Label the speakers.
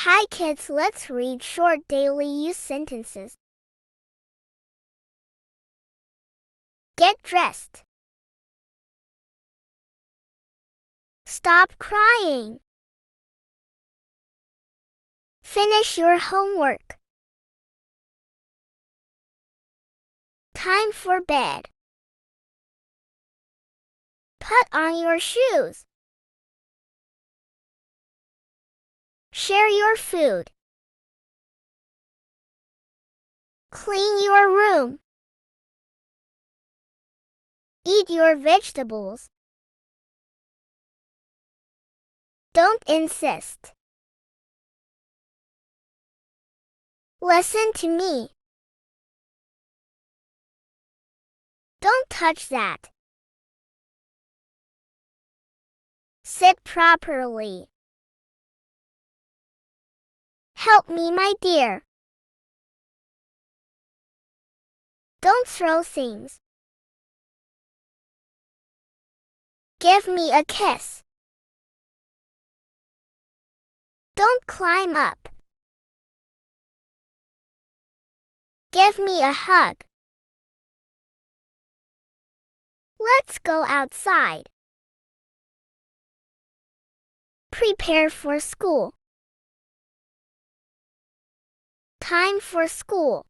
Speaker 1: Hi kids, let's read short daily use sentences. Get dressed. Stop crying. Finish your homework. Time for bed. Put on your shoes. Share your food. Clean your room. Eat your vegetables. Don't insist. Listen to me. Don't touch that. Sit properly. Help me, my dear. Don't throw things. Give me a kiss. Don't climb up. Give me a hug. Let's go outside. Prepare for school. Time for school.